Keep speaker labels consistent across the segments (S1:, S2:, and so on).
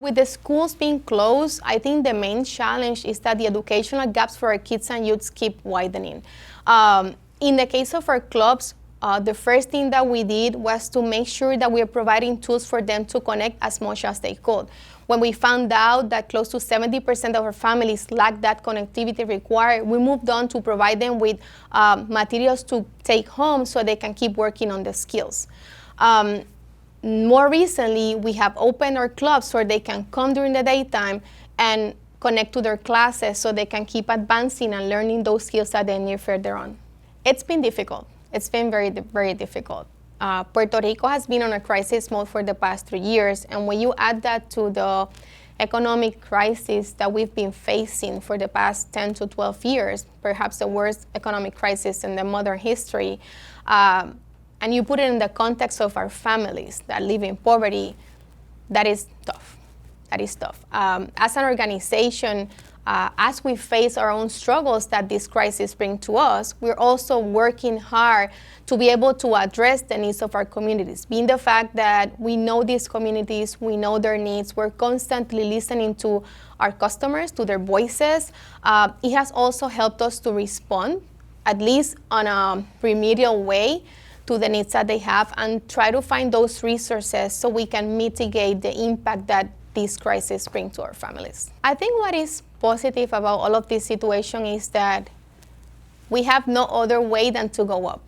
S1: With the schools being closed, I think the main challenge is that the educational gaps for our kids and youths keep widening. In the case of our clubs, the first thing that we did was to make sure that we are providing tools for them to connect as much as they could. When we found out that close to 70% of our families lack that connectivity required, we moved on to provide them with materials to take home so they can keep working on the skills. More recently, we have opened our clubs where they can come during the daytime and connect to their classes so they can keep advancing and learning those skills that they need further on. It's been difficult. It's been very, very difficult. Puerto Rico has been on a crisis mode for the past 3 years, and when you add that to the economic crisis that we've been facing for the past 10 to 12 years, perhaps the worst economic crisis in the modern history, and you put it in the context of our families that live in poverty, that is tough. That is tough. As an organization, as we face our own struggles that this crisis brings to us, we're also working hard to be able to address the needs of our communities. Being the fact that we know these communities, we know their needs, we're constantly listening to our customers, to their voices. It has also helped us to respond, at least on a remedial way, to the needs that they have and try to find those resources so we can mitigate the impact that this crisis brings to our families. I think what is positive about all of this situation is that we have no other way than to go up.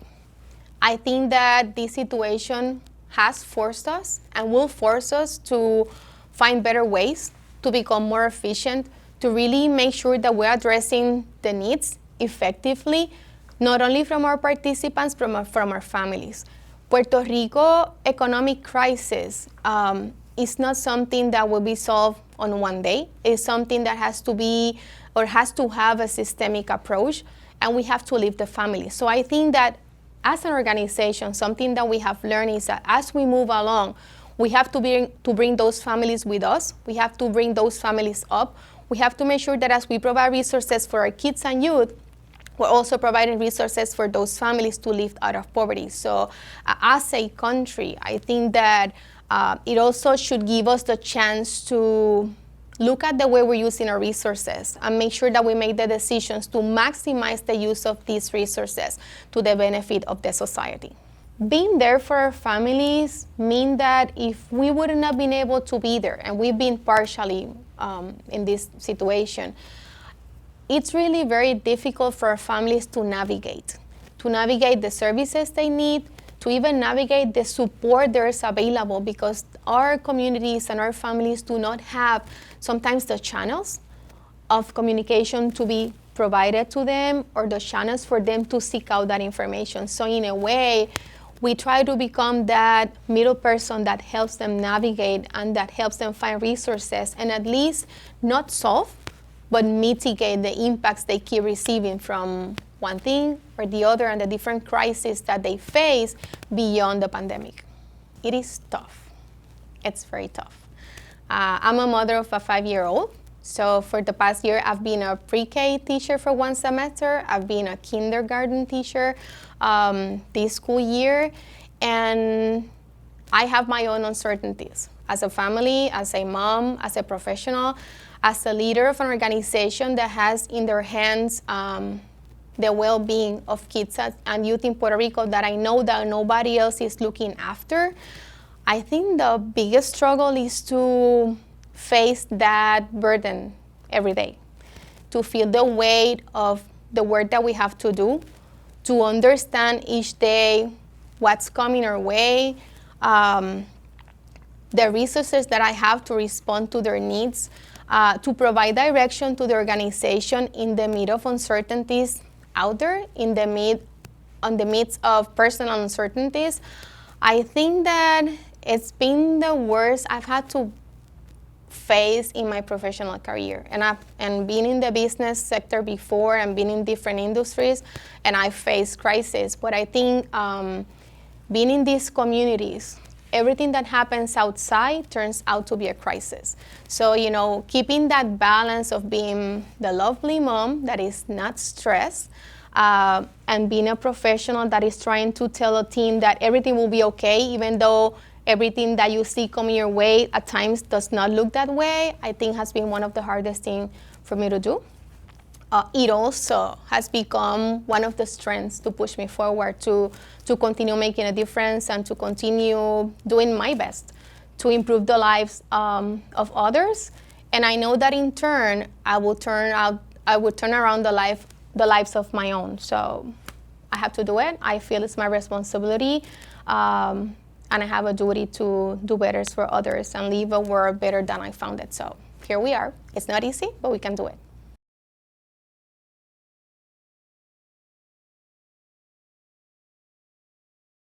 S1: I think that this situation has forced us and will force us to find better ways to become more efficient, to really make sure that we're addressing the needs effectively, not only from our participants, from our families. Puerto Rico economic crisis is not something that will be solved on one day. It's something that has to be or has to have a systemic approach, and we have to leave the family. So I think that as an organization, something that we have learned is that as we move along, we have to bring those families with us. We have to bring those families up. We have to make sure that as we provide resources for our kids and youth, we're also providing resources for those families to live out of poverty. So as a country, I think that it also should give us the chance to look at the way we're using our resources and make sure that we make the decisions to maximize the use of these resources to the benefit of the society. Being there for our families mean that if we wouldn't have been able to be there, and we've been partially in this situation, it's really very difficult for our families to navigate the services they need, to even navigate the support that is available, because our communities and our families do not have sometimes the channels of communication to be provided to them or the channels for them to seek out that information. So in a way, we try to become that middle person that helps them navigate and that helps them find resources and at least not solve, but mitigate the impacts they keep receiving from one thing or the other and the different crises that they face beyond the pandemic. It is tough. It's very tough. I'm a mother of a 5-year-old. So for the past year, I've been a pre-K teacher for 1 semester. I've been a kindergarten teacher this school year. And I have my own uncertainties as a family, as a mom, as a professional, as a leader of an organization that has in their hands the well-being of kids and youth in Puerto Rico that I know that nobody else is looking after. I think the biggest struggle is to face that burden every day, to feel the weight of the work that we have to do, to understand each day what's coming our way, the resources that I have to respond to their needs, to provide direction to the organization in the midst of uncertainties out there, in the midst of personal uncertainties. I think that it's been the worst I've had to face in my professional career. And being in the business sector before and being in different industries, and I faced crisis. But I think being in these communities, everything that happens outside turns out to be a crisis. So, keeping that balance of being the lovely mom that is not stressed, and being a professional that is trying to tell a team that everything will be okay, even though everything that you see coming your way at times does not look that way, I think has been one of the hardest things for me to do. It also has become one of the strengths to push me forward to continue making a difference and to continue doing my best to improve the lives of others. And I know that in turn, I will turn around the lives of my own. So I have to do it. I feel it's my responsibility. And I have a duty to do better for others and leave a world better than I found it. So here we are. It's not easy, but we can do it.